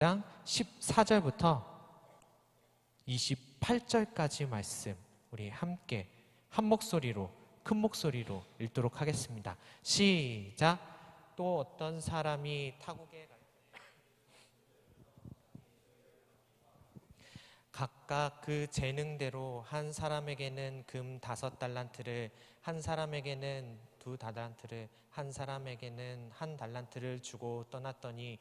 14절부터 28절까지 말씀 우리 함께 한 목소리로 큰 목소리로 읽도록 하겠습니다. 시작. 또 어떤 사람이 타국에 각각 그 재능대로 한 사람에게는 금 5달란트를, 한 사람에게는 2달란트를, 한 사람에게는 1달란트를 주고 떠났더니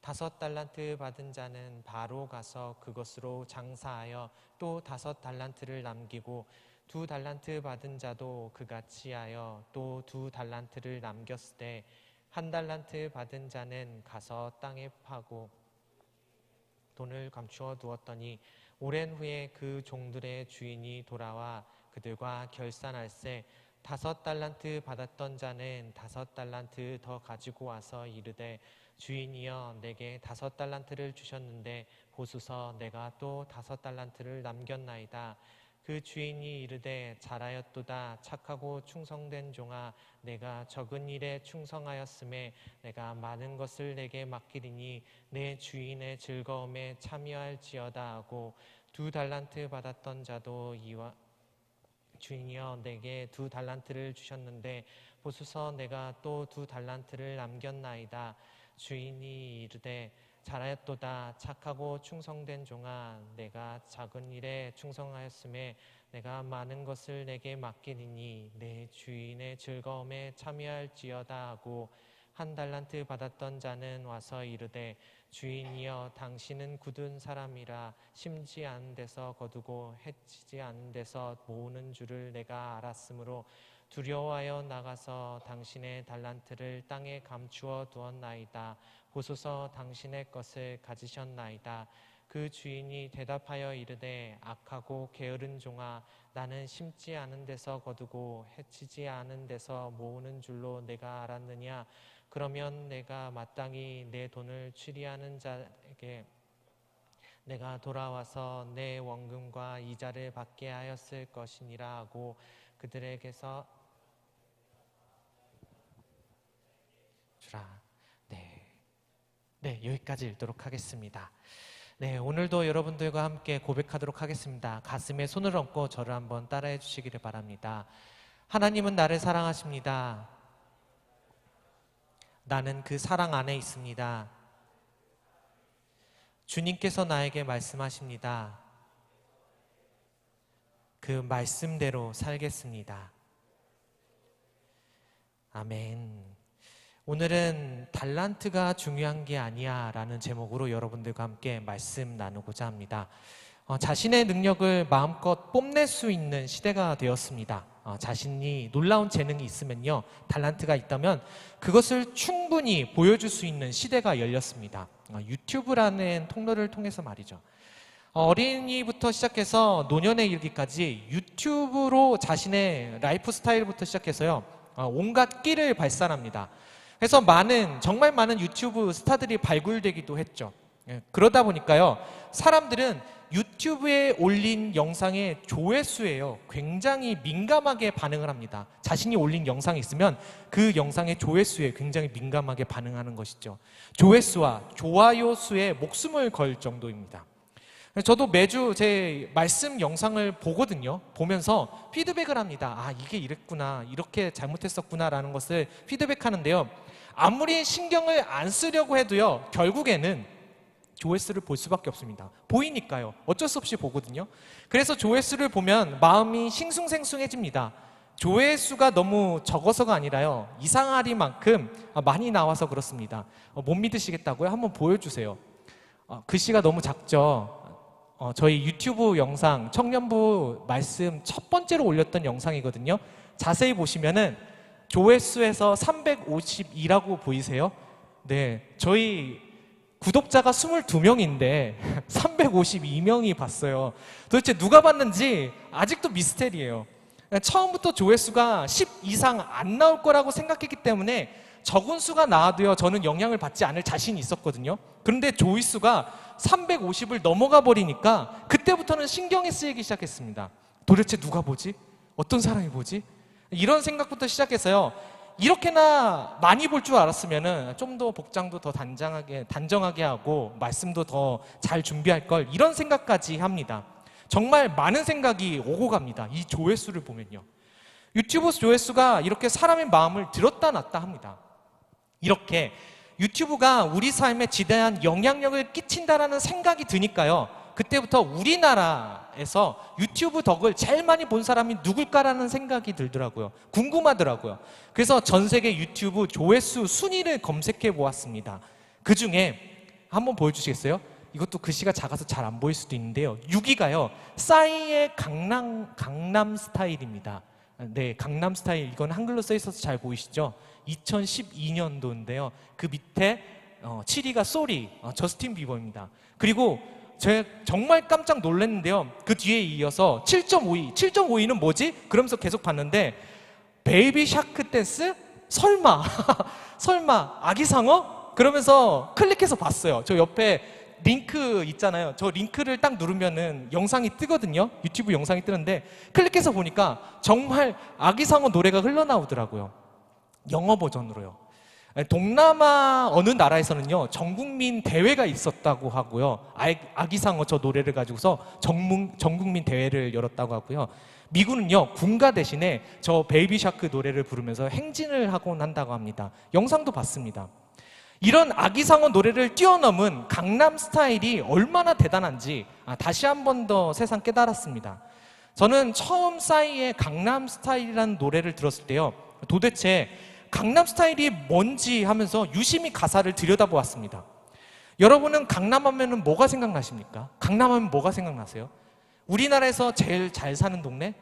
5달란트 받은 자는 바로 가서 그것으로 장사하여 또 5달란트를 남기고 2달란트 받은 자도 그같이 하여 또 2달란트를 남겼을 때 1달란트 받은 자는 가서 땅에 파고 돈을 감추어 두었더니 오랜 후에 그 종들의 주인이 돌아와 그들과 결산할세 5달란트 받았던 자는 5달란트 더 가지고 와서 이르되 주인이여 내게 5달란트를 주셨는데 보소서 내가 또 5달란트를 남겼나이다. 그 주인이 이르되 잘하였도다 착하고 충성된 종아 내가 적은 일에 충성하였음에 내가 많은 것을 내게 맡기리니 내 주인의 즐거움에 참여할지어다 하고 2달란트 받았던 자도 이와 주인이여 내게 2달란트를 주셨는데 보소서 내가 또 2달란트를 남겼나이다. 주인이 이르되 잘하였도다 착하고 충성된 종아 내가 작은 일에 충성하였음에 내가 많은 것을 내게 맡기리니 내 주인의 즐거움에 참여할지어다 하고 1달란트 받았던 자는 와서 이르되 주인이여 당신은 굳은 사람이라 심지 않은 데서 거두고 해치지 않은 데서 모으는 줄을 내가 알았으므로 두려워하여 나가서 당신의 달란트를 땅에 감추어 두었나이다. 보소서 당신의 것을 가지셨나이다. 그 주인이 대답하여 이르되 악하고 게으른 종아 나는 심지 않은 데서 거두고 해치지 않은 데서 모으는 줄로 내가 알았느냐. 그러면 내가 마땅히 내 돈을 취리하는 자에게 내가 돌아와서 내 원금과 이자를 받게 하였을 것이니라 하고 그들에게서 주라. 네, 여기까지 읽도록 하겠습니다. 네, 오늘도 여러분들과 함께 고백하도록 하겠습니다. 가슴에 손을 얹고 저를 한번 따라해 주시기를 바랍니다. 하나님은 나를 사랑하십니다. 나는 그 사랑 안에 있습니다. 주님께서 나에게 말씀하십니다. 그 말씀대로 살겠습니다. 아멘. 오늘은 달란트가 중요한 게 아니야 라는 제목으로 여러분들과 함께 말씀 나누고자 합니다. 자신의 능력을 마음껏 뽐낼 수 있는 시대가 되었습니다. 자신이 놀라운 재능이 있으면요, 달란트가 있다면 그것을 충분히 보여줄 수 있는 시대가 열렸습니다. 유튜브라는 통로를 통해서 말이죠. 어린이부터 시작해서 노년에 이르기까지 유튜브로 자신의 라이프 스타일부터 시작해서요, 온갖 끼를 발산합니다. 그래서 정말 많은 유튜브 스타들이 발굴되기도 했죠. 그러다 보니까요, 사람들은 유튜브에 올린 영상의 조회수에요 굉장히 민감하게 반응을 합니다. 자신이 올린 영상이 있으면 그 영상의 조회수에 굉장히 민감하게 반응하는 것이죠. 조회수와 좋아요 수에 목숨을 걸 정도입니다. 저도 매주 제 말씀 영상을 보거든요. 보면서 피드백을 합니다. 아, 이게 이랬구나, 이렇게 잘못했었구나 라는 것을 피드백하는데요, 아무리 신경을 안 쓰려고 해도요, 결국에는 조회수를 볼 수밖에 없습니다. 보이니까요. 어쩔 수 없이 보거든요. 그래서 조회수를 보면 마음이 싱숭생숭해집니다. 조회수가 너무 적어서가 아니라요, 이상하리만큼 많이 나와서 그렇습니다. 못 믿으시겠다고요? 한번 보여주세요. 글씨가 너무 작죠? 저희 유튜브 영상 청년부 말씀 첫 번째로 올렸던 영상이거든요. 자세히 보시면은 조회수에서 352라고 보이세요? 네, 저희 구독자가 22명인데 352명이 봤어요. 도대체 누가 봤는지 아직도 미스테리예요. 처음부터 조회수가 10 이상 안 나올 거라고 생각했기 때문에 적은 수가 나와도요, 저는 영향을 받지 않을 자신이 있었거든요. 그런데 조회수가 350을 넘어가 버리니까 그때부터는 신경이 쓰이기 시작했습니다. 도대체 누가 보지? 어떤 사람이 보지? 이런 생각부터 시작해서요, 이렇게나 많이 볼 줄 알았으면 좀 더 복장도 더 단정하게 하고 말씀도 더 잘 준비할 걸, 이런 생각까지 합니다. 정말 많은 생각이 오고 갑니다. 이 조회수를 보면요. 유튜브 조회수가 이렇게 사람의 마음을 들었다 놨다 합니다. 이렇게 유튜브가 우리 삶에 지대한 영향력을 끼친다라는 생각이 드니까요, 그때부터 우리나라에서 유튜브 덕을 제일 많이 본 사람이 누굴까라는 생각이 들더라고요. 궁금하더라고요. 그래서 전 세계 유튜브 조회수 순위를 검색해 보았습니다. 그 중에 한번 보여주시겠어요? 이것도 글씨가 작아서 잘 안 보일 수도 있는데요. 6위가요, 싸이의 강남 스타일입니다. 네, 강남 스타일, 이건 한글로 써 있어서 잘 보이시죠? 2012년도인데요. 그 밑에 7위가 쏘리, 저스틴 비버입니다. 그리고 제가 정말 깜짝 놀랐는데요, 그 뒤에 이어서 7.5위, 7.5위는 뭐지? 그러면서 계속 봤는데 베이비 샤크 댄스? 설마 설마 아기상어? 그러면서 클릭해서 봤어요. 저 옆에 링크 있잖아요. 저 링크를 딱 누르면은 영상이 뜨거든요. 유튜브 영상이 뜨는데 클릭해서 보니까 정말 아기상어 노래가 흘러나오더라고요. 영어 버전으로요. 동남아 어느 나라에서는요, 전국민 대회가 있었다고 하고요. 아기상어 저 노래를 가지고서 전국민 대회를 열었다고 하고요. 미국은요, 군가 대신에 저 베이비 샤크 노래를 부르면서 행진을 하곤 한다고 합니다. 영상도 봤습니다. 이런 아기상어 노래를 뛰어넘은 강남 스타일이 얼마나 대단한지 다시 한 번 더 세상 깨달았습니다. 저는 처음 싸이의 강남 스타일이라는 노래를 들었을 때요, 도대체 강남 스타일이 뭔지 하면서 유심히 가사를 들여다보았습니다. 여러분은 강남 하면은 뭐가 생각나십니까? 강남 하면 뭐가 생각나세요? 우리나라에서 제일 잘 사는 동네?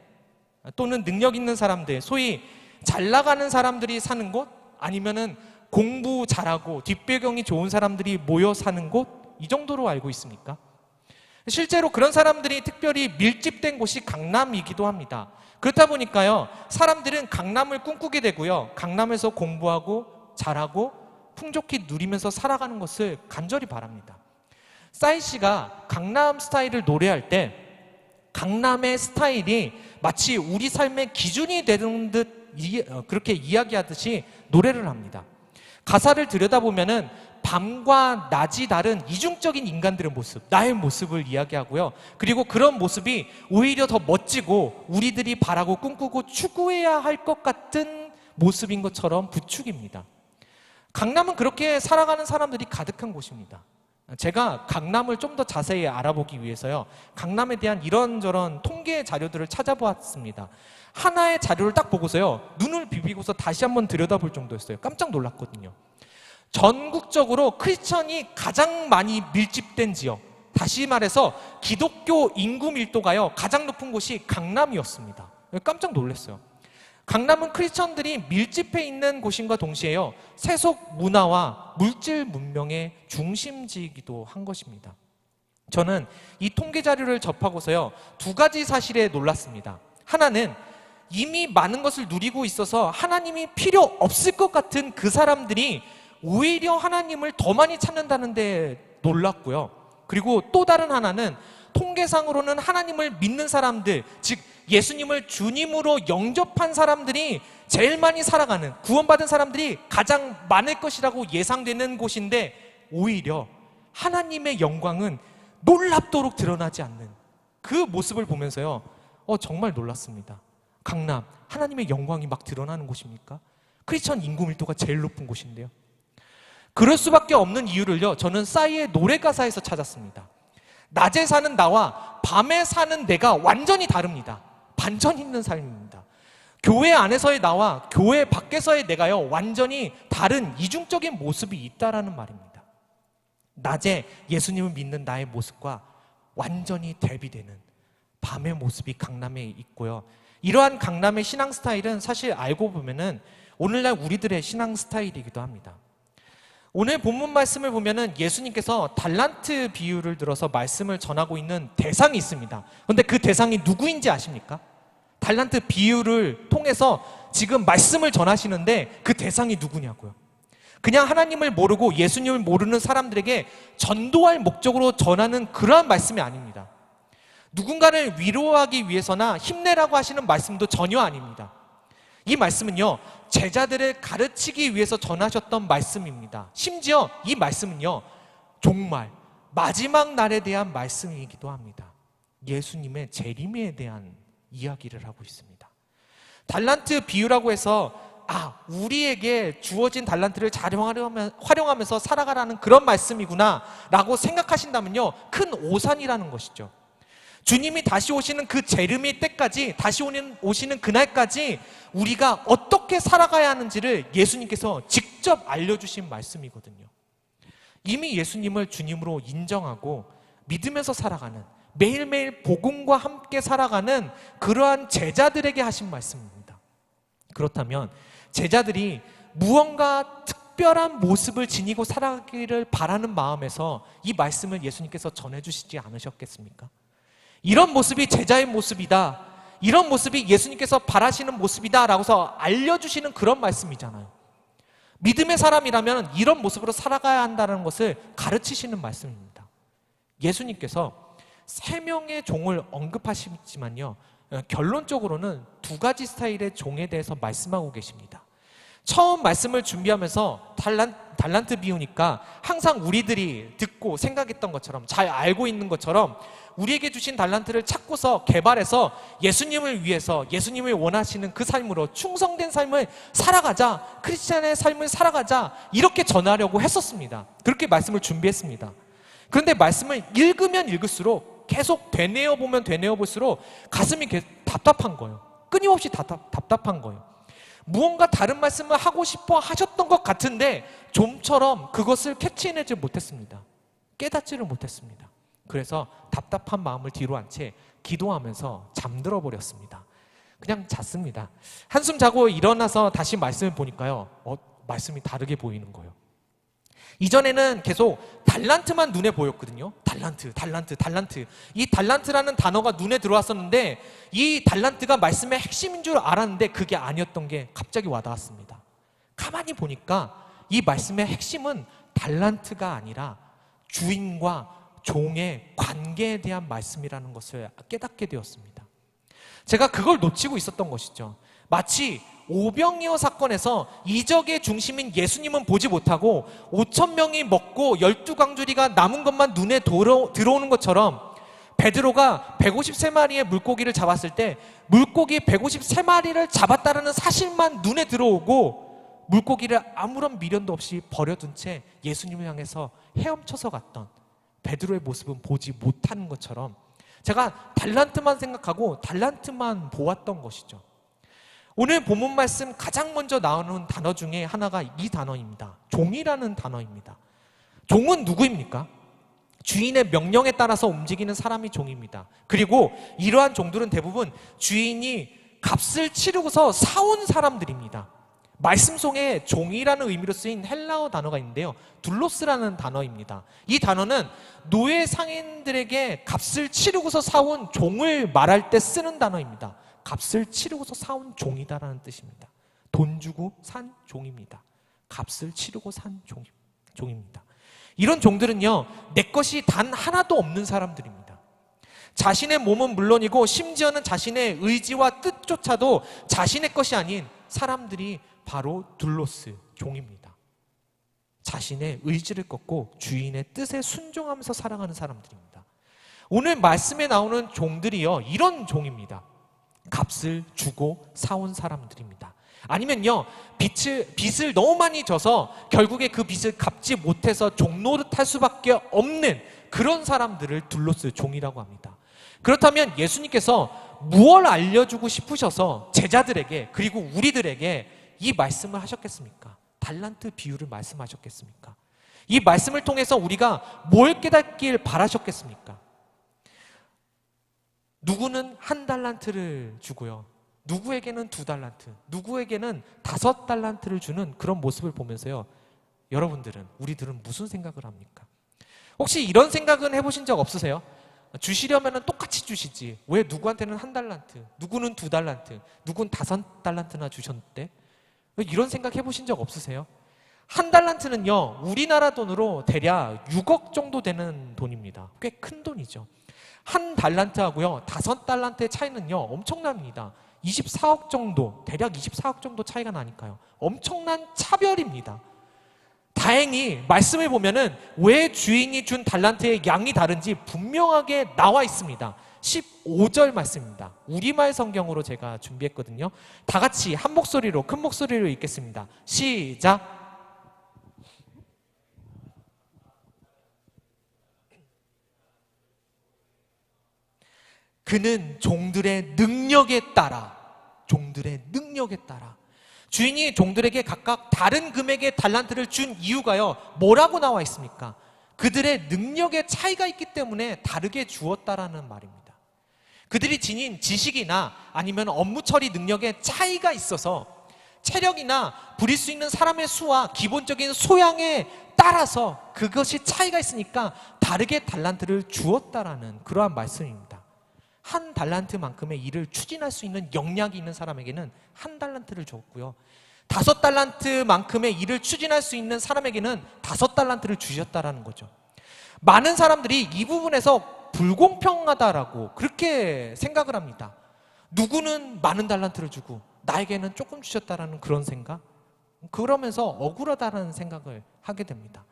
또는 능력 있는 사람들, 소위 잘 나가는 사람들이 사는 곳? 아니면은 공부 잘하고 뒷배경이 좋은 사람들이 모여 사는 곳? 이 정도로 알고 있습니까? 실제로 그런 사람들이 특별히 밀집된 곳이 강남이기도 합니다. 그렇다 보니까요, 사람들은 강남을 꿈꾸게 되고요, 강남에서 공부하고 잘하고 풍족히 누리면서 살아가는 것을 간절히 바랍니다. 싸이 씨가 강남 스타일을 노래할 때 강남의 스타일이 마치 우리 삶의 기준이 되는 듯 그렇게 이야기하듯이 노래를 합니다. 가사를 들여다보면은 밤과 낮이 다른 이중적인 인간들의 모습, 나의 모습을 이야기하고요. 그리고 그런 모습이 오히려 더 멋지고 우리들이 바라고 꿈꾸고 추구해야 할 것 같은 모습인 것처럼 부추깁니다. 강남은 그렇게 살아가는 사람들이 가득한 곳입니다. 제가 강남을 좀 더 자세히 알아보기 위해서요, 강남에 대한 이런저런 통계 자료들을 찾아보았습니다. 하나의 자료를 딱 보고서요, 눈을 비비고서 다시 한번 들여다볼 정도였어요. 깜짝 놀랐거든요. 전국적으로 크리스천이 가장 많이 밀집된 지역, 다시 말해서 기독교 인구 밀도가요, 가장 높은 곳이 강남이었습니다. 깜짝 놀랐어요. 강남은 크리스천들이 밀집해 있는 곳인과 동시에요, 세속 문화와 물질 문명의 중심지이기도 한 것입니다. 저는 이 통계 자료를 접하고서요, 두 가지 사실에 놀랐습니다. 하나는 이미 많은 것을 누리고 있어서 하나님이 필요 없을 것 같은 그 사람들이 오히려 하나님을 더 많이 찾는다는 데 놀랐고요. 그리고 또 다른 하나는 통계상으로는 하나님을 믿는 사람들, 즉 예수님을 주님으로 영접한 사람들이 제일 많이 살아가는, 구원받은 사람들이 가장 많을 것이라고 예상되는 곳인데 오히려 하나님의 영광은 놀랍도록 드러나지 않는 그 모습을 보면서요, 정말 놀랐습니다. 강남, 하나님의 영광이 막 드러나는 곳입니까? 크리스천 인구 밀도가 제일 높은 곳인데요. 그럴 수밖에 없는 이유를요, 저는 싸이의 노래 가사에서 찾았습니다. 낮에 사는 나와 밤에 사는 내가 완전히 다릅니다. 반전 있는 삶입니다. 교회 안에서의 나와 교회 밖에서의 내가요, 완전히 다른 이중적인 모습이 있다라는 말입니다. 낮에 예수님을 믿는 나의 모습과 완전히 대비되는 밤의 모습이 강남에 있고요. 이러한 강남의 신앙 스타일은 사실 알고 보면은 오늘날 우리들의 신앙 스타일이기도 합니다. 오늘 본문 말씀을 보면은 예수님께서 달란트 비유를 들어서 말씀을 전하고 있는 대상이 있습니다. 그런데 그 대상이 누구인지 아십니까? 달란트 비유를 통해서 지금 말씀을 전하시는데 그 대상이 누구냐고요. 그냥 하나님을 모르고 예수님을 모르는 사람들에게 전도할 목적으로 전하는 그러한 말씀이 아닙니다. 누군가를 위로하기 위해서나 힘내라고 하시는 말씀도 전혀 아닙니다. 이 말씀은요, 제자들을 가르치기 위해서 전하셨던 말씀입니다. 심지어 이 말씀은요, 정말 마지막 날에 대한 말씀이기도 합니다. 예수님의 재림에 대한 이야기를 하고 있습니다. 달란트 비유라고 해서 우리에게 주어진 달란트를 잘 활용하면서 살아가라는 그런 말씀이구나 라고 생각하신다면요, 큰 오산이라는 것이죠. 주님이 다시 오시는 그 재림의 때까지, 다시 오시는 그날까지 우리가 어떻게 살아가야 하는지를 예수님께서 직접 알려주신 말씀이거든요. 이미 예수님을 주님으로 인정하고 믿으면서 살아가는, 매일매일 복음과 함께 살아가는 그러한 제자들에게 하신 말씀입니다. 그렇다면 제자들이 무언가 특별한 모습을 지니고 살아가기를 바라는 마음에서 이 말씀을 예수님께서 전해주시지 않으셨겠습니까? 이런 모습이 제자의 모습이다, 이런 모습이 예수님께서 바라시는 모습이다 라고서 알려주시는 그런 말씀이잖아요. 믿음의 사람이라면 이런 모습으로 살아가야 한다는 것을 가르치시는 말씀입니다. 예수님께서 3명의 종을 언급하시지만요, 결론적으로는 2가지 스타일의 종에 대해서 말씀하고 계십니다. 처음 말씀을 준비하면서 달란트 비유니까 항상 우리들이 듣고 생각했던 것처럼, 잘 알고 있는 것처럼 우리에게 주신 달란트를 찾고서 개발해서 예수님을 위해서, 예수님을 원하시는 그 삶으로 충성된 삶을 살아가자, 크리스찬의 삶을 살아가자, 이렇게 전하려고 했었습니다. 그렇게 말씀을 준비했습니다. 그런데 말씀을 읽으면 읽을수록, 계속 되뇌어보면 되뇌어볼수록 가슴이 답답한 거예요. 끊임없이 답답한 거예요. 무언가 다른 말씀을 하고 싶어 하셨던 것 같은데 좀처럼 그것을 캐치해내지 못했습니다. 깨닫지를 못했습니다. 그래서 답답한 마음을 뒤로 한 채 기도하면서 잠들어 버렸습니다. 그냥 잤습니다. 한숨 자고 일어나서 다시 말씀을 보니까요, 말씀이 다르게 보이는 거예요. 이전에는 계속 달란트만 눈에 보였거든요. 달란트. 이 달란트라는 단어가 눈에 들어왔었는데 이 달란트가 말씀의 핵심인 줄 알았는데 그게 아니었던 게 갑자기 와닿았습니다. 가만히 보니까 이 말씀의 핵심은 달란트가 아니라 주인과 종의 관계에 대한 말씀이라는 것을 깨닫게 되었습니다. 제가 그걸 놓치고 있었던 것이죠. 마치 오병이어 사건에서 이적의 중심인 예수님은 보지 못하고 5,000명이 먹고 12광주리가 남은 것만 눈에 들어오는 것처럼 베드로가 153마리의 물고기를 잡았을 때 물고기 153마리를 잡았다는 사실만 눈에 들어오고 물고기를 아무런 미련도 없이 버려둔 채 예수님을 향해서 헤엄쳐서 갔던 베드로의 모습은 보지 못하는 것처럼 제가 달란트만 생각하고 달란트만 보았던 것이죠. 오늘 본문 말씀 가장 먼저 나오는 단어 중에 하나가 이 단어입니다. 종이라는 단어입니다. 종은 누구입니까? 주인의 명령에 따라서 움직이는 사람이 종입니다. 그리고 이러한 종들은 대부분 주인이 값을 치르고서 사온 사람들입니다. 말씀 속에 종이라는 의미로 쓰인 헬라어 단어가 있는데요, 둘로스라는 단어입니다. 이 단어는 노예 상인들에게 값을 치르고서 사온 종을 말할 때 쓰는 단어입니다. 값을 치르고서 사온 종이다라는 뜻입니다. 돈 주고 산 종입니다. 값을 치르고 산 종입니다. 이런 종들은요, 내 것이 단 하나도 없는 사람들입니다. 자신의 몸은 물론이고 심지어는 자신의 의지와 뜻조차도 자신의 것이 아닌 사람들이 바로 둘로스, 종입니다. 자신의 의지를 꺾고 주인의 뜻에 순종하면서 살아가는 사람들입니다. 오늘 말씀에 나오는 종들이요, 이런 종입니다. 값을 주고 사온 사람들입니다. 아니면요, 빚을 너무 많이 져서 결국에 그 빚을 갚지 못해서 종노릇할 수밖에 없는 그런 사람들을 둘로스, 종이라고 합니다. 그렇다면 예수님께서 무엇을 알려주고 싶으셔서 제자들에게, 그리고 우리들에게 이 말씀을 하셨겠습니까? 달란트 비유를 말씀하셨겠습니까? 이 말씀을 통해서 우리가 뭘 깨닫길 바라셨겠습니까? 누구는 1달란트를 주고요, 누구에게는 2달란트, 누구에게는 5달란트를 주는 그런 모습을 보면서요, 여러분들은, 우리들은 무슨 생각을 합니까? 혹시 이런 생각은 해보신 적 없으세요? 주시려면 똑같이 주시지, 왜 누구한테는 1달란트, 누구는 2달란트, 누군 5달란트나 주셨대? 이런 생각 해보신 적 없으세요? 1달란트는요, 우리나라 돈으로 대략 6억 정도 되는 돈입니다. 꽤 큰 돈이죠. 1달란트하고요 5달란트의 차이는요 엄청납니다. 24억 정도, 대략 24억 정도 차이가 나니까요. 엄청난 차별입니다. 다행히 말씀을 보면은 왜 주인이 준 달란트의 양이 다른지 분명하게 나와 있습니다. 15절 말씀입니다. 우리말 성경으로 제가 준비했거든요. 다 같이 한 목소리로, 큰 목소리로 읽겠습니다. 시작. 그는 종들의 능력에 따라 주인이 종들에게 각각 다른 금액의 달란트를 준 이유가요, 뭐라고 나와 있습니까? 그들의 능력의 차이가 있기 때문에 다르게 주었다라는 말입니다. 그들이 지닌 지식이나 아니면 업무 처리 능력의 차이가 있어서 체력이나 부릴 수 있는 사람의 수와 기본적인 소양에 따라서 그것이 차이가 있으니까 다르게 달란트를 주었다라는 그러한 말씀입니다. 한 달란트만큼의 일을 추진할 수 있는 역량이 있는 사람에게는 한 달란트를 줬고요, 5달란트만큼의 일을 추진할 수 있는 사람에게는 5달란트를 주셨다라는 거죠. 많은 사람들이 이 부분에서 불공평하다라고 그렇게 생각을 합니다. 누구는 많은 달란트를 주고 나에게는 조금 주셨다라는 그런 생각, 그러면서 억울하다라는 생각을 하게 됩니다.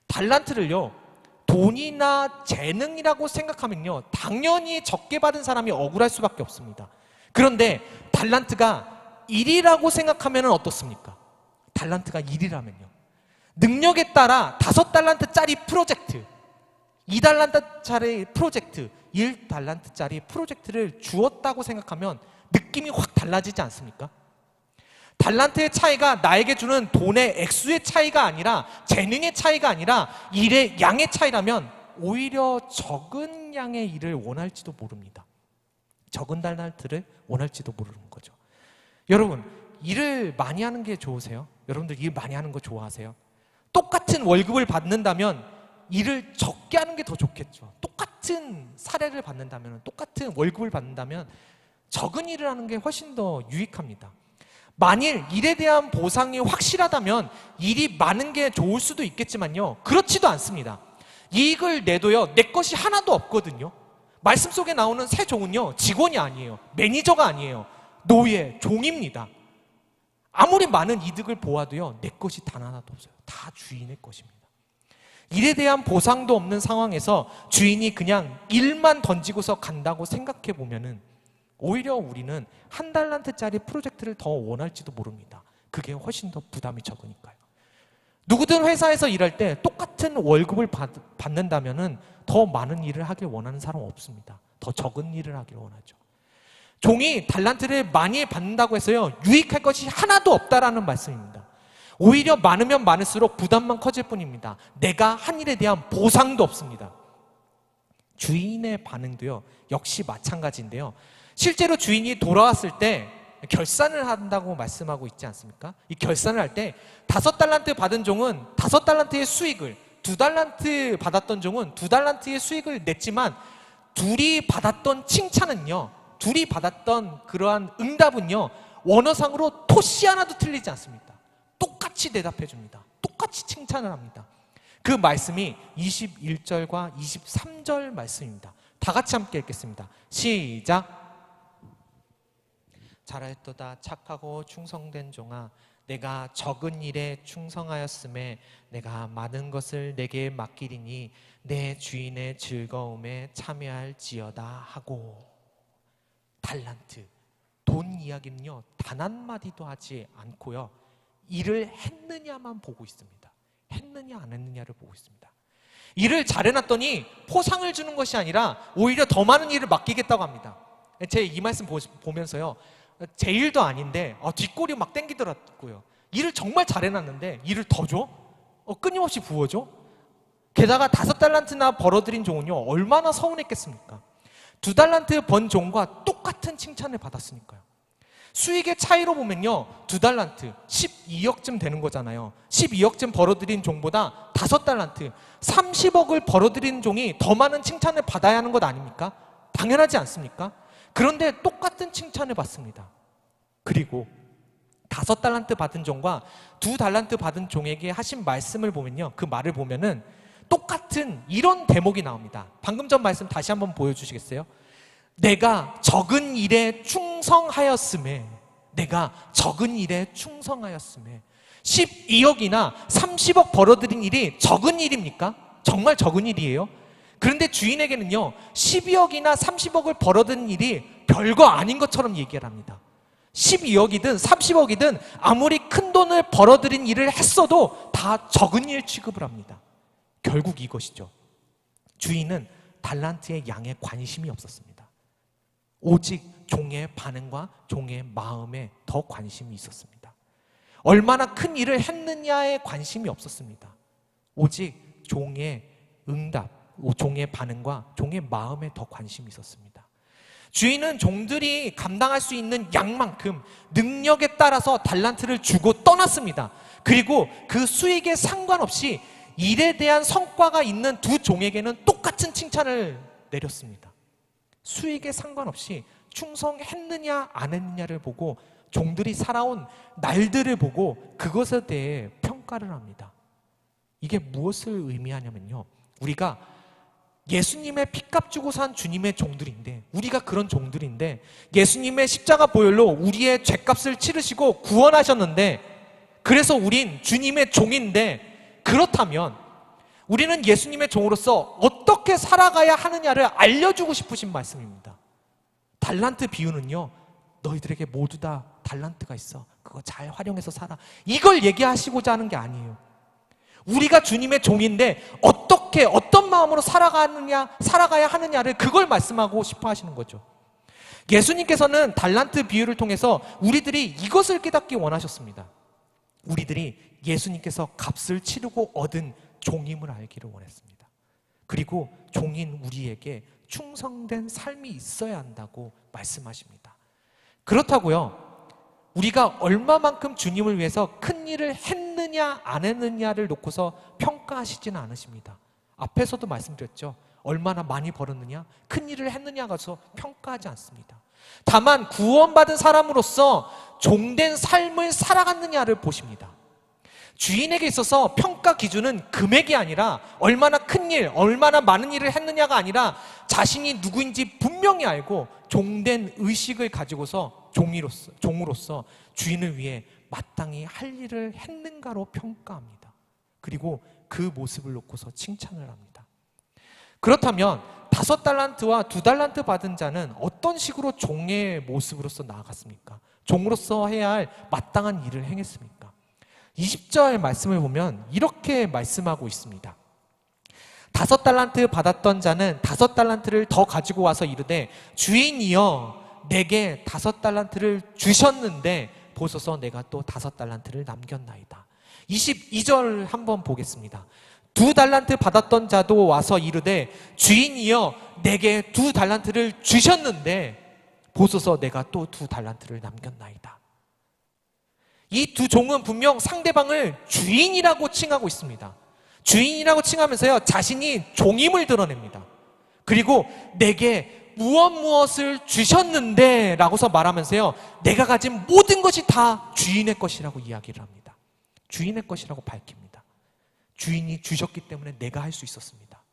달란트를요, 돈이나 재능이라고 생각하면요, 당연히 적게 받은 사람이 억울할 수밖에 없습니다. 그런데 달란트가 일이라고 생각하면 어떻습니까? 달란트가 일이라면요, 능력에 따라 5달란트짜리 프로젝트, 2달란트짜리 프로젝트, 1달란트짜리 프로젝트를 주었다고 생각하면 느낌이 확 달라지지 않습니까? 달란트의 차이가 나에게 주는 돈의 액수의 차이가 아니라, 재능의 차이가 아니라 일의 양의 차이라면 오히려 적은 양의 일을 원할지도 모릅니다. 적은 달란트를 원할지도 모르는 거죠. 여러분, 일을 많이 하는 게 좋으세요? 여러분들 일 많이 하는 거 좋아하세요? 똑같은 월급을 받는다면 일을 적게 하는 게 더 좋겠죠. 똑같은 사례를 받는다면, 똑같은 월급을 받는다면 적은 일을 하는 게 훨씬 더 유익합니다. 만일 일에 대한 보상이 확실하다면 일이 많은 게 좋을 수도 있겠지만요, 그렇지도 않습니다. 이익을 내도요, 내 것이 하나도 없거든요. 말씀 속에 나오는 새 종은요, 직원이 아니에요, 매니저가 아니에요, 노예, 종입니다. 아무리 많은 이득을 보아도요, 내 것이 단 하나도 없어요. 다 주인의 것입니다. 일에 대한 보상도 없는 상황에서 주인이 그냥 일만 던지고서 간다고 생각해 보면은 오히려 우리는 1달란트짜리 프로젝트를 더 원할지도 모릅니다. 그게 훨씬 더 부담이 적으니까요. 누구든 회사에서 일할 때 똑같은 월급을 받는다면은 더 많은 일을 하길 원하는 사람 없습니다. 더 적은 일을 하길 원하죠. 종이 달란트를 많이 받는다고 해서요, 유익할 것이 하나도 없다라는 말씀입니다. 오히려 많으면 많을수록 부담만 커질 뿐입니다. 내가 한 일에 대한 보상도 없습니다. 주인의 반응도요, 역시 마찬가지인데요. 실제로 주인이 돌아왔을 때 결산을 한다고 말씀하고 있지 않습니까? 이 결산을 할 때 5달란트 받은 종은 5달란트의 수익을, 2달란트 받았던 종은 2달란트의 수익을 냈지만 둘이 받았던 칭찬은요, 둘이 받았던 그러한 응답은요, 원어상으로 토시 하나도 틀리지 않습니다. 똑같이 대답해 줍니다. 똑같이 칭찬을 합니다. 그 말씀이 21절과 23절 말씀입니다. 다 같이 함께 읽겠습니다. 시작. 잘하였도다 착하고 충성된 종아, 내가 적은 일에 충성하였음에 내가 많은 것을 내게 맡기리니 내 주인의 즐거움에 참여할지어다 하고. 달란트, 돈 이야기는요, 단 한마디도 하지 않고요, 일을 했느냐만 보고 있습니다. 했느냐 안 했느냐를 보고 있습니다. 일을 잘해놨더니 포상을 주는 것이 아니라 오히려 더 많은 일을 맡기겠다고 합니다. 제 이 말씀 보면서요, 제 일도 아닌데 뒷골이 막 땡기더라고요. 일을 정말 잘해놨는데 일을 더 줘? 끊임없이 부어줘? 게다가 5달란트나 벌어들인 종은요, 얼마나 서운했겠습니까? 2달란트 번 종과 똑같은 칭찬을 받았으니까요. 수익의 차이로 보면요, 2달란트 12억쯤 되는 거잖아요. 12억쯤 벌어들인 종보다 5달란트 30억을 벌어들인 종이 더 많은 칭찬을 받아야 하는 것 아닙니까? 당연하지 않습니까? 그런데 똑같은 칭찬을 받습니다. 그리고 5달란트 받은 종과 2달란트 받은 종에게 하신 말씀을 보면요, 그 말을 보면은 똑같은 이런 대목이 나옵니다. 방금 전 말씀 다시 한번 보여주시겠어요? 내가 적은 일에 충성하였음에, 내가 적은 일에 충성하였음에. 12억이나 30억 벌어들인 일이 적은 일입니까? 정말 적은 일이에요. 그런데 주인에게는요, 12억이나 30억을 벌어들인 일이 별거 아닌 것처럼 얘기를 합니다. 12억이든 30억이든 아무리 큰 돈을 벌어들인 일을 했어도 다 적은 일 취급을 합니다. 결국 이것이죠. 주인은 달란트의 양에 관심이 없었습니다. 오직 종의 반응과 종의 마음에 더 관심이 있었습니다. 얼마나 큰 일을 했느냐에 관심이 없었습니다. 오직 종의 응답, 종의 반응과 종의 마음에 더 관심이 있었습니다. 주인은 종들이 감당할 수 있는 양만큼 능력에 따라서 달란트를 주고 떠났습니다. 그리고 그 수익에 상관없이 일에 대한 성과가 있는 두 종에게는 똑같은 칭찬을 내렸습니다. 수익에 상관없이 충성했느냐 안 했느냐를 보고 종들이 살아온 날들을 보고 그것에 대해 평가를 합니다. 이게 무엇을 의미하냐면요, 우리가 예수님의 핏값 주고 산 주님의 종들인데, 우리가 그런 종들인데, 예수님의 십자가 보혈로 우리의 죄값을 치르시고 구원하셨는데, 그래서 우린 주님의 종인데, 그렇다면 우리는 예수님의 종으로서 어떻게 살아가야 하느냐를 알려주고 싶으신 말씀입니다. 달란트 비유는요, 너희들에게 모두 다 달란트가 있어, 그거 잘 활용해서 살아, 이걸 얘기하시고자 하는 게 아니에요. 우리가 주님의 종인데 어떻게, 어떤 마음으로 살아가야 하느냐를, 그걸 말씀하고 싶어 하시는 거죠. 예수님께서는 달란트 비유를 통해서 우리들이 이것을 깨닫기 원하셨습니다. 우리들이 예수님께서 값을 치르고 얻은 종임을 알기를 원했습니다. 그리고 종인 우리에게 충성된 삶이 있어야 한다고 말씀하십니다. 그렇다고요, 우리가 얼마만큼 주님을 위해서 큰 일을 했느냐 안 했느냐를 놓고서 평가하시지는 않으십니다. 앞에서도 말씀드렸죠. 얼마나 많이 벌었느냐, 큰 일을 했느냐 가서 평가하지 않습니다. 다만 구원받은 사람으로서 종된 삶을 살아갔느냐를 보십니다. 주인에게 있어서 평가 기준은 금액이 아니라, 얼마나 큰 일, 얼마나 많은 일을 했느냐가 아니라, 자신이 누구인지 분명히 알고 종된 의식을 가지고서 종으로서 주인을 위해 마땅히 할 일을 했는가로 평가합니다. 그리고 그 모습을 놓고서 칭찬을 합니다. 그렇다면 5달란트와 2달란트 받은 자는 어떤 식으로 종의 모습으로서 나아갔습니까? 종으로서 해야 할 마땅한 일을 행했습니까? 20절 말씀을 보면 이렇게 말씀하고 있습니다. 5달란트 받았던 자는 5달란트를 더 가지고 와서 이르되, 주인이여 내게 5달란트를 주셨는데 보소서 내가 또 5달란트를 남겼나이다. 22절 한번 보겠습니다. 2달란트 받았던 자도 와서 이르되, 주인이여 내게 2달란트를 주셨는데 보소서 내가 또 2달란트를 남겼나이다. 이 두 종은 분명 상대방을 주인이라고 칭하고 있습니다. 주인이라고 칭하면서요, 자신이 종임을 드러냅니다. 그리고 내게 무엇을 주셨는데 라고서 말하면서요, 내가 가진 모든 것이 다 주인의 것이라고 이야기를 합니다. 주인의 것이라고 밝힙니다. 주인이 주셨기 때문에 내가 할 수 있었습니다.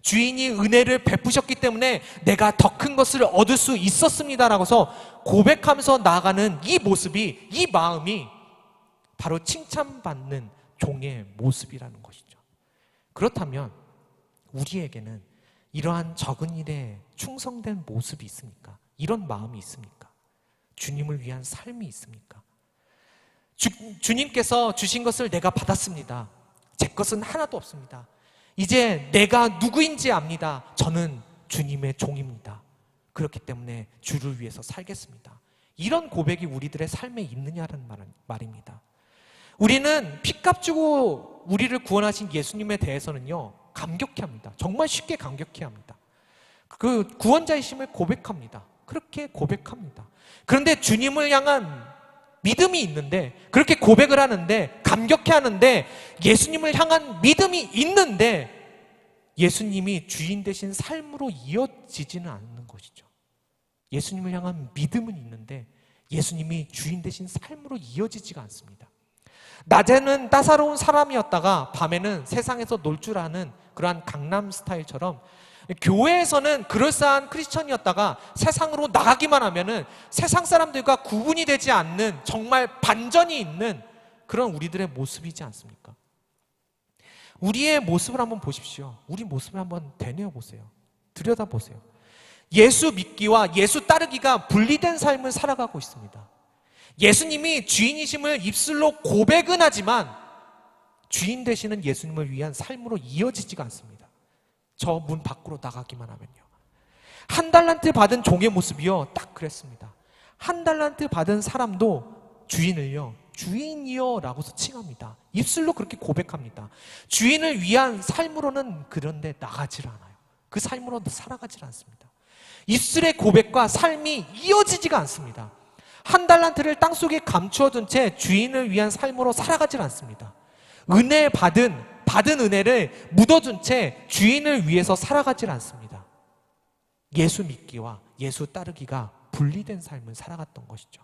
주인이 은혜를 베푸셨기 때문에 내가 더 큰 것을 얻을 수 있었습니다 라고서 고백하면서 나아가는 이 모습이, 이 마음이 바로 칭찬받는 종의 모습이라는 것이죠. 그렇다면 우리에게는 이러한 적은 일에 충성된 모습이 있습니까? 이런 마음이 있습니까? 주님을 위한 삶이 있습니까? 주님께서 주신 것을 내가 받았습니다. 제 것은 하나도 없습니다. 이제 내가 누구인지 압니다. 저는 주님의 종입니다. 그렇기 때문에 주를 위해서 살겠습니다. 이런 고백이 우리들의 삶에 있느냐는 말입니다. 우리는 핏값 주고 우리를 구원하신 예수님에 대해서는요, 감격해합니다. 정말 쉽게 감격해합니다. 그 구원자이심을 고백합니다. 그렇게 고백합니다. 그런데 주님을 향한 믿음이 있는데, 그렇게 고백을 하는데, 감격해하는데, 예수님을 향한 믿음이 있는데 예수님이 주인 되신 삶으로 이어지지는 않는 것이죠. 예수님을 향한 믿음은 있는데 예수님이 주인 되신 삶으로 이어지지가 않습니다. 낮에는 따사로운 사람이었다가 밤에는 세상에서 놀 줄 아는 그러한 강남 스타일처럼 교회에서는 그럴싸한 크리스천이었다가 세상으로 나가기만 하면은 세상 사람들과 구분이 되지 않는 정말 반전이 있는 그런 우리들의 모습이지 않습니까? 우리의 모습을 한번 보십시오. 우리 모습을 한번 되뇌어 보세요. 들여다보세요. 예수 믿기와 예수 따르기가 분리된 삶을 살아가고 있습니다. 예수님이 주인이심을 입술로 고백은 하지만 주인 되시는 예수님을 위한 삶으로 이어지지가 않습니다. 저 문 밖으로 나가기만 하면요. 한 달란트 받은 종의 모습이요, 딱 그랬습니다. 한 달란트 받은 사람도 주인을요, 주인이여 라고서 칭합니다. 입술로 그렇게 고백합니다. 주인을 위한 삶으로는 그런데 나가질 않아요. 그 삶으로 살아가질 않습니다. 입술의 고백과 삶이 이어지지가 않습니다. 한 달란트를 땅속에 감추어둔 채 주인을 위한 삶으로 살아가질 않습니다. 받은 은혜를 묻어둔 채 주인을 위해서 살아가질 않습니다. 예수 믿기와 예수 따르기가 분리된 삶을 살아갔던 것이죠.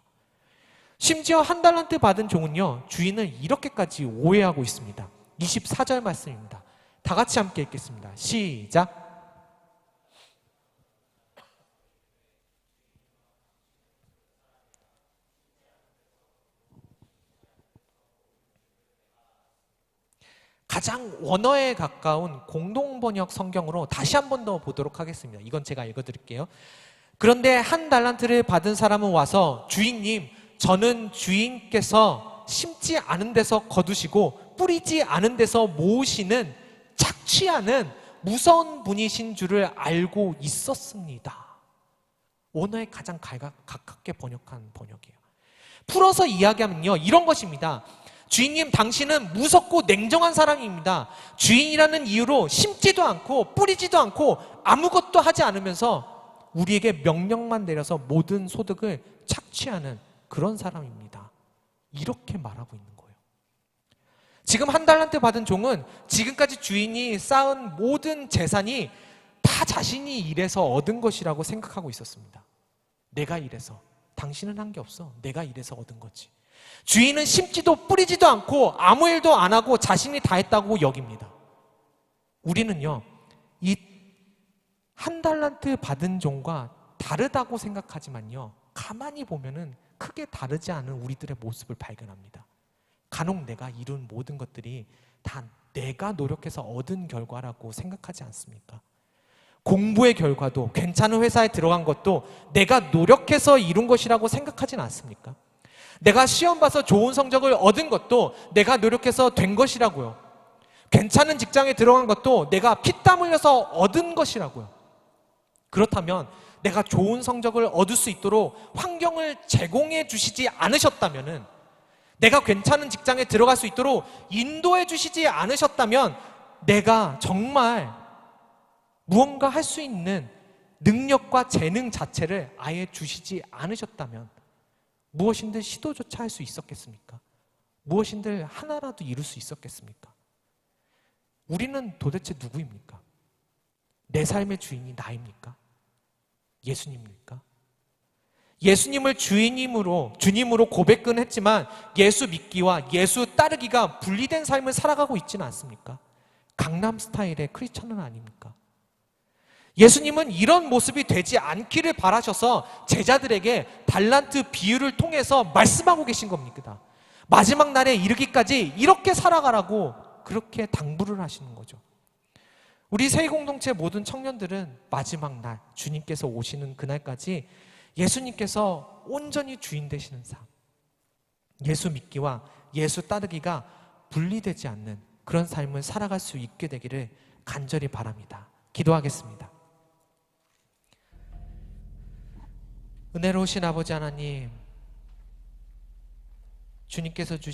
심지어 한 달란트 받은 종은요, 주인을 이렇게까지 오해하고 있습니다. 24절 말씀입니다. 다 같이 함께 읽겠습니다. 시작. 가장 원어에 가까운 공동번역 성경으로 다시 한 번 더 보도록 하겠습니다. 이건 제가 읽어드릴게요. 그런데 한 달란트를 받은 사람은 와서 주인님, 저는 주인께서 심지 않은 데서 거두시고 뿌리지 않은 데서 모으시는 착취하는 무서운 분이신 줄을 알고 있었습니다. 원어에 가장 가깝게 번역한 번역이에요. 풀어서 이야기하면요, 이런 것입니다. 주인님, 당신은 무섭고 냉정한 사람입니다. 주인이라는 이유로 심지도 않고 뿌리지도 않고 아무것도 하지 않으면서 우리에게 명령만 내려서 모든 소득을 착취하는 그런 사람입니다. 이렇게 말하고 있는 거예요. 지금 한 달란트 받은 종은 지금까지 주인이 쌓은 모든 재산이 다 자신이 일해서 얻은 것이라고 생각하고 있었습니다. 내가 일해서, 당신은 한 게 없어. 내가 일해서 얻은 거지. 주인은 심지도 뿌리지도 않고 아무 일도 안 하고 자신이 다 했다고 여깁니다. 우리는요, 이 한 달란트 받은 종과 다르다고 생각하지만요, 가만히 보면은 크게 다르지 않은 우리들의 모습을 발견합니다. 간혹 내가 이룬 모든 것들이 다 내가 노력해서 얻은 결과라고 생각하지 않습니까? 공부의 결과도, 괜찮은 회사에 들어간 것도 내가 노력해서 이룬 것이라고 생각하진 않습니까? 내가 시험 봐서 좋은 성적을 얻은 것도 내가 노력해서 된 것이라고요. 괜찮은 직장에 들어간 것도 내가 피땀 흘려서 얻은 것이라고요. 그렇다면 내가 좋은 성적을 얻을 수 있도록 환경을 제공해 주시지 않으셨다면은, 내가 괜찮은 직장에 들어갈 수 있도록 인도해 주시지 않으셨다면, 내가 정말 무언가 할 수 있는 능력과 재능 자체를 아예 주시지 않으셨다면 무엇인들 시도조차 할 수 있었겠습니까? 무엇인들 하나라도 이룰 수 있었겠습니까? 우리는 도대체 누구입니까? 내 삶의 주인이 나입니까? 예수님입니까? 예수님을 주님으로 고백은 했지만 예수 믿기와 예수 따르기가 분리된 삶을 살아가고 있지는 않습니까? 강남 스타일의 크리스천은 아닙니까? 예수님은 이런 모습이 되지 않기를 바라셔서 제자들에게 달란트 비유를 통해서 말씀하고 계신 겁니다. 마지막 날에 이르기까지 이렇게 살아가라고 그렇게 당부를 하시는 거죠. 우리 세위공동체 모든 청년들은 마지막 날, 주님께서 오시는 그날까지 예수님께서 온전히 주인 되시는 삶, 예수 믿기와 예수 따르기가 분리되지 않는 그런 삶을 살아갈 수 있게 되기를 간절히 바랍니다. 기도하겠습니다. 은혜로우신 아버지 하나님, 주님께서 주신